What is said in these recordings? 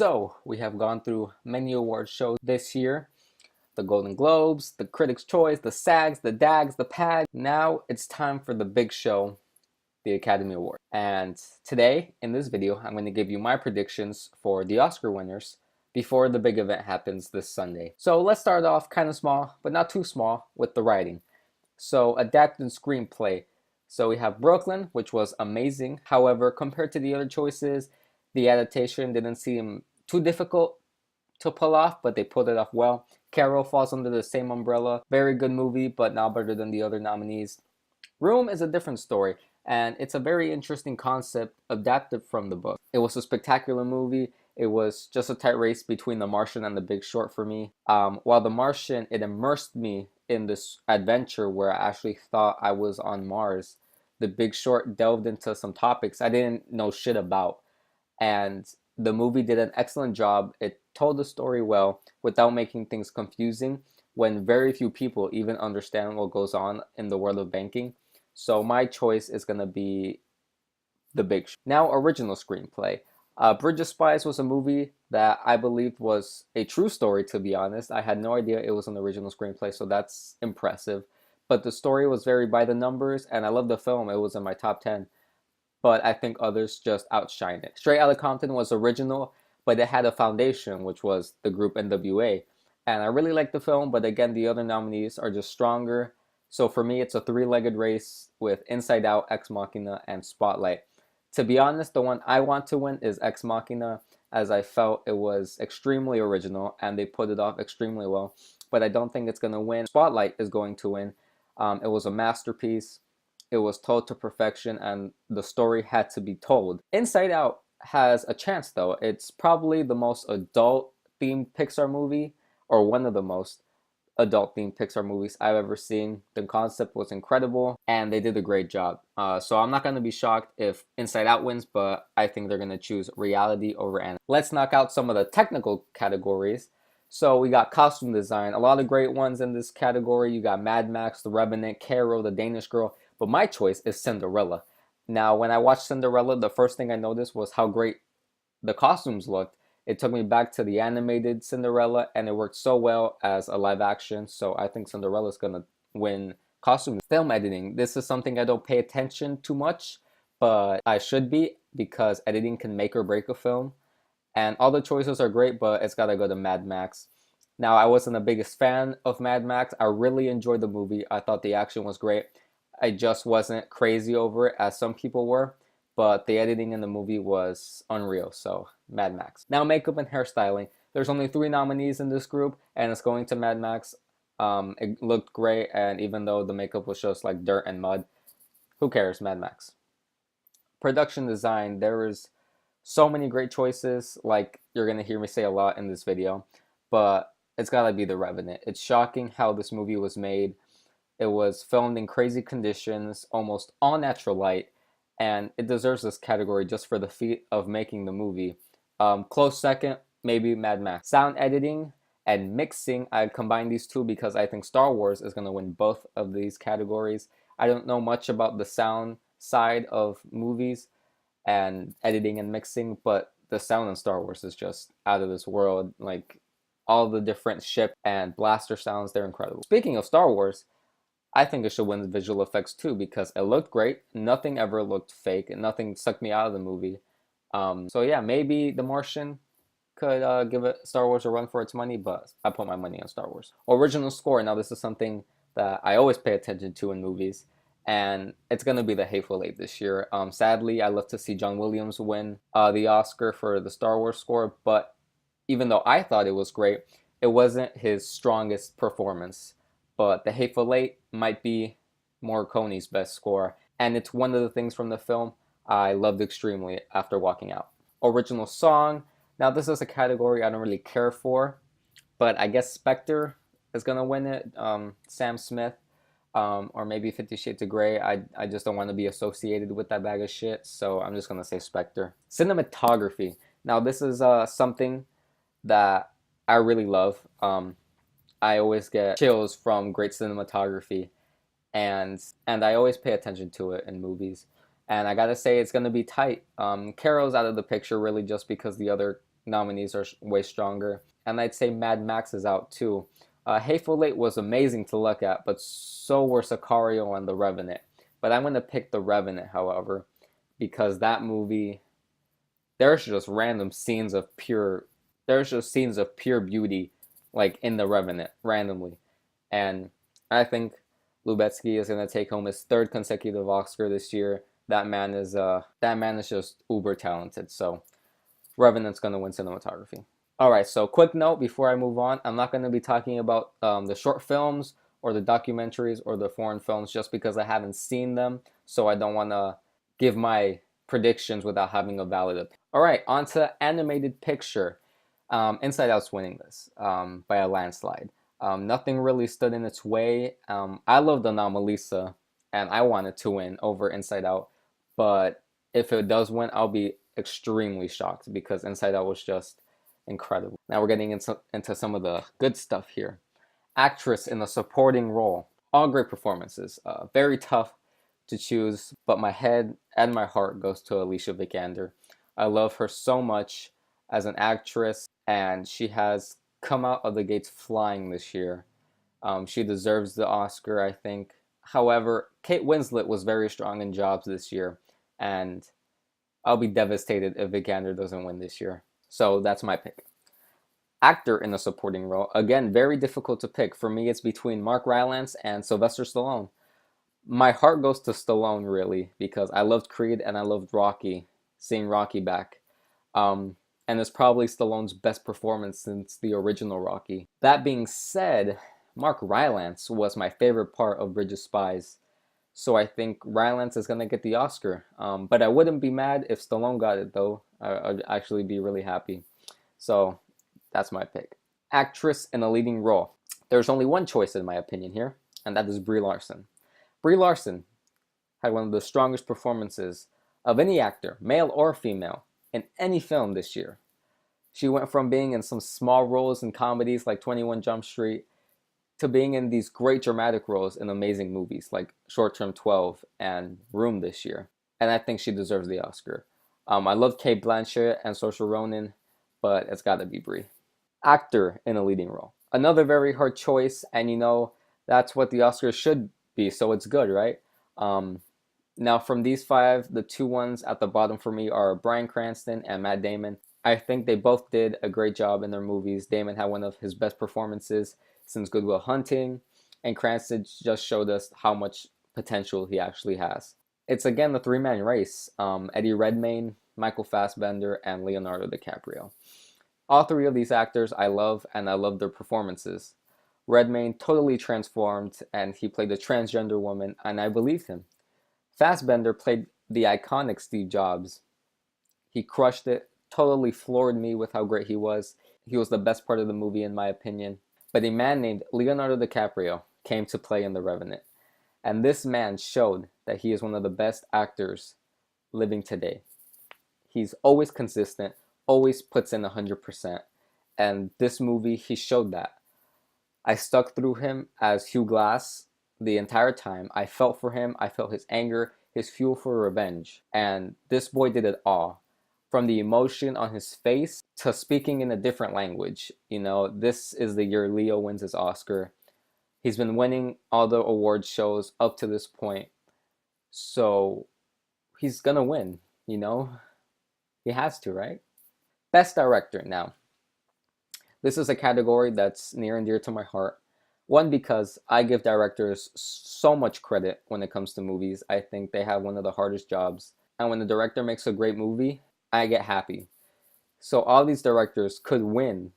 So, we have gone through many award shows this year. The Golden Globes, the Critics' Choice, the SAGs, the DAGs, the PAG. Now it's time for the big show, the Academy Award. And today, in this video, I'm going to give you my predictions for the Oscar winners before the big event happens this Sunday. So let's start off kind of small, but not too small, with the writing. So, adapted screenplay. So we have Brooklyn, which was amazing. However, compared to the other choices, the adaptation didn't seem too difficult to pull off, but they pulled it off well. Carol falls under the same umbrella. Very good movie, but not better than the other nominees. Room is a different story, and it's a very interesting concept adapted from the book. It was a spectacular movie. It was just a tight race between The Martian and The Big Short for me. While The Martian, it immersed me in this adventure where I actually thought I was on Mars. The Big Short delved into some topics I didn't know shit about. And the movie did an excellent job. It told the story well without making things confusing when very few people even understand what goes on in the world of banking. So my choice is going to be The Big Short. Now, original screenplay. Bridge of Spies was a movie that I believed was a true story, to be honest. I had no idea it was an original screenplay, so that's impressive. But the story was very by the numbers, and I loved the film. It was in my top 10. But I think others just outshine it. Straight Outta Compton was original, but it had a foundation, which was the group NWA. And I really like the film, but again, the other nominees are just stronger. So for me, it's a three-legged race with Inside Out, Ex Machina, and Spotlight. To be honest, the one I want to win is Ex Machina, as I felt it was extremely original and they put it off extremely well. But I don't think it's going to win. Spotlight is going to win. It was a masterpiece. It was told to perfection, and the story had to be told. Inside Out has a chance, though. It's probably the most adult-themed Pixar movie, or one of the most adult-themed Pixar movies I've ever seen. The concept was incredible, and they did a great job. So I'm not going to be shocked if Inside Out wins, but I think they're going to choose reality over anime. Let's knock out some of the technical categories. So we got costume design, a lot of great ones in this category. You got Mad Max, The Revenant, Carol, The Danish Girl, but my choice is Cinderella. Now, when I watched Cinderella, the first thing I noticed was how great the costumes looked. It took me back to the animated Cinderella, and it worked so well as a live action. So I think Cinderella is going to win costume. Film editing. This is something I don't pay attention too much, but I should be, because editing can make or break a film. And all the choices are great, but it's got to go to Mad Max. Now, I wasn't the biggest fan of Mad Max. I really enjoyed the movie. I thought the action was great. I just wasn't crazy over it as some people were, but the editing in the movie was unreal, so Mad Max. Now, makeup and hairstyling. There's only 3 nominees in this group, and it's going to Mad Max. It looked great, and even though the makeup was just like dirt and mud, who cares, Mad Max. Production design, there is so many great choices, like you're going to hear me say a lot in this video, but it's got to be The Revenant. It's shocking how this movie was made. It was filmed in crazy conditions, almost all natural light, and it deserves this category just for the feat of making the movie. Close second, maybe Mad Max. Sound editing and mixing, I combine these two because I think Star Wars is going to win both of these categories. I don't know much about the sound side of movies and editing and mixing, but the sound in Star Wars is just out of this world. Like, all the different ship and blaster sounds, they're incredible. Speaking of Star Wars, I think it should win visual effects too, because it looked great. Nothing ever looked fake, and nothing sucked me out of the movie. So yeah, maybe The Martian could give it Star Wars a run for its money, but I put my money on Star Wars. Original score. Now, this is something that I always pay attention to in movies, and it's going to be The Hateful Eight this year. Sadly, I love to see John Williams win the Oscar for the Star Wars score, but even though I thought it was great, it wasn't his strongest performance. But The Hateful Eight might be Morricone's best score, and it's one of the things from the film I loved extremely after walking out. Original song. Now, this is a category I don't really care for, but I guess Spectre is going to win it. Sam Smith, or maybe 50 Shades of Grey. I just don't want to be associated with that bag of shit, so I'm just going to say Spectre. Cinematography. Now, this is something that I really love. I always get chills from great cinematography, and I always pay attention to it in movies. And I gotta say, it's gonna be tight. Carol's out of the picture really just because the other nominees are way stronger. And I'd say Mad Max is out too. Hateful Eight was amazing to look at, but so were Sicario and The Revenant. But I'm going to pick The Revenant, however, because that movie, there's just random scenes of pure, there's just scenes of pure beauty, like in The Revenant, randomly. And I think Lubetsky is going to take home his third consecutive Oscar this year. That man is just uber talented. So Revenant's going to win cinematography. All right, so quick note before I move on, I'm not going to be talking about the short films or the documentaries or the foreign films just because I haven't seen them, so I don't want to give my predictions without having a valid opinion. All right, on to animated picture. Inside Out's winning this by a landslide. Nothing really stood in its way. I loved Anomalisa, and I wanted to win over Inside Out, but if it does win, I'll be extremely shocked because Inside Out was just incredible. Now we're getting into some of the good stuff here. Actress in a supporting role. All great performances. Very tough to choose, but my head and my heart goes to Alicia Vikander. I love her so much as an actress, and she has come out of the gates flying this year. She deserves the Oscar, I think. However, Kate Winslet was very strong in Jobs this year, and I'll be devastated if Vikander doesn't win this year. So that's my pick. Actor in a supporting role. Again, very difficult to pick. For me, it's between Mark Rylance and Sylvester Stallone. My heart goes to Stallone, really, because I loved Creed and I loved Rocky, seeing Rocky back. And it's probably Stallone's best performance since the original Rocky. That being said, Mark Rylance was my favorite part of Bridge of Spies. So I think Rylance is going to get the Oscar. But I wouldn't be mad if Stallone got it, though. I'd actually be really happy. So that's my pick. Actress in a leading role. There's only one choice in my opinion here, and that is Brie Larson. Brie Larson had one of the strongest performances of any actor, male or female, in any film this year. She went from being in some small roles in comedies like 21 Jump Street to being in these great dramatic roles in amazing movies like Short Term 12 and Room this year. And I think she deserves the Oscar. I love Cate Blanchett and Saoirse Ronan, but it's got to be Brie. Actor in a leading role. Another very hard choice, and that's what the Oscars should be, so it's good, right? Now, from these five, the two ones at the bottom for me are Bryan Cranston and Matt Damon. I think they both did a great job in their movies. Damon had one of his best performances since Good Will Hunting, and Cranston just showed us how much potential he actually has. It's again the three-man race. Eddie Redmayne, Michael Fassbender, and Leonardo DiCaprio. All three of these actors I love, and I love their performances. Redmayne totally transformed, and he played a transgender woman, and I believed him. Fassbender played the iconic Steve Jobs. He crushed it, totally floored me with how great he was. He was the best part of the movie in my opinion. But a man named Leonardo DiCaprio came to play in The Revenant. And this man showed that he is one of the best actors living today. He's always consistent, always puts in 100%. And this movie, he showed that. I stuck through him as Hugh Glass the entire time. I felt for him. I felt his anger, his fuel for revenge. And this boy did it all. From the emotion on his face to speaking in a different language. This is the year Leo wins his Oscar. He's been winning all the award shows up to this point. So he's gonna win, He has to, right? Best Director now. This is a category that's near and dear to my heart. One, because I give directors so much credit when it comes to movies. I think they have one of the hardest jobs. And when the director makes a great movie, I get happy. So all these directors could win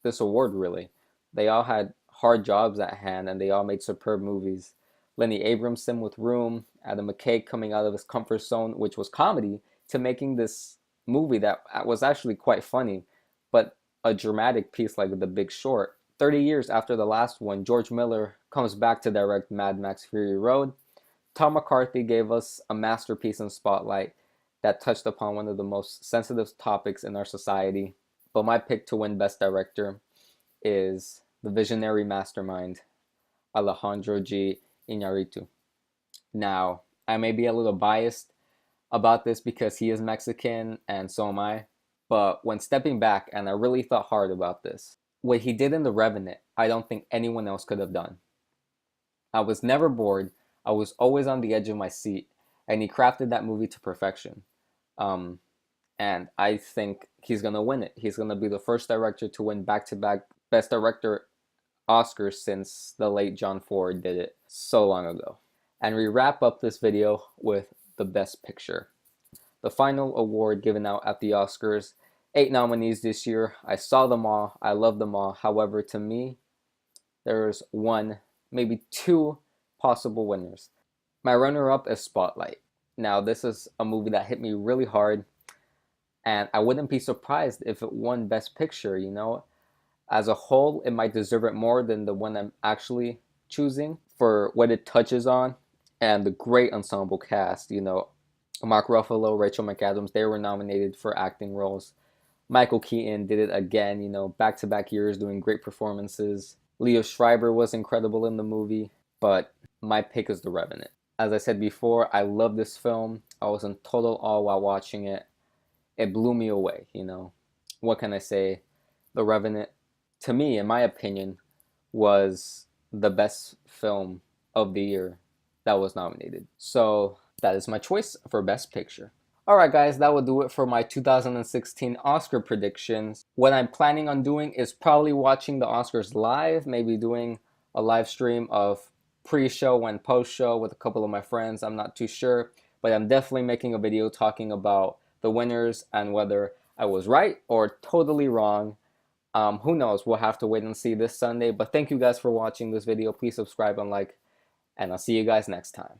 this award, really. They all had hard jobs at hand, and they all made superb movies. Lenny Abramson with Room, Adam McKay coming out of his comfort zone, which was comedy, to making this movie that was actually quite funny, but a dramatic piece like The Big Short. 30 years after the last one, George Miller comes back to direct Mad Max Fury Road. Tom McCarthy gave us a masterpiece in Spotlight that touched upon one of the most sensitive topics in our society. But my pick to win Best Director is the visionary mastermind, Alejandro G. Iñárritu. Now, I may be a little biased about this because he is Mexican and so am I, But when stepping back, and I really thought hard about this, what he did in The Revenant, I don't think anyone else could have done. I was never bored. I was always on the edge of my seat, and he crafted that movie to perfection. Um, and I think he's gonna win it. He's gonna be the first director to win back-to-back Best Director Oscars since the late John Ford did it so long ago. And we wrap up this video with the Best Picture. The final award given out at the Oscars. 8 nominees this year. I saw them all. I love them all. However, to me, there's one, maybe two possible winners. My runner-up is Spotlight. Now, this is a movie that hit me really hard, and I wouldn't be surprised if it won Best Picture, you know? As a whole, it might deserve it more than the one I'm actually choosing for what it touches on and the great ensemble cast, you know. Mark Ruffalo, Rachel McAdams, they were nominated for acting roles. Michael Keaton did it again, you know, back-to-back years doing great performances. Leo Schreiber was incredible in the movie, but my pick is The Revenant. As I said before, I love this film. I was in total awe while watching it. It blew me away, you know. What can I say? The Revenant, to me, in my opinion, was the best film of the year that was nominated. So that is my choice for Best Picture. Alright guys, that will do it for my 2016 Oscar predictions. What I'm planning on doing is probably watching the Oscars live, maybe doing a live stream of pre-show and post-show with a couple of my friends. I'm not too sure, but I'm definitely making a video talking about the winners and whether I was right or totally wrong. Who knows, we'll have to wait and see this Sunday, but thank you guys for watching this video. Please subscribe and like, and I'll see you guys next time.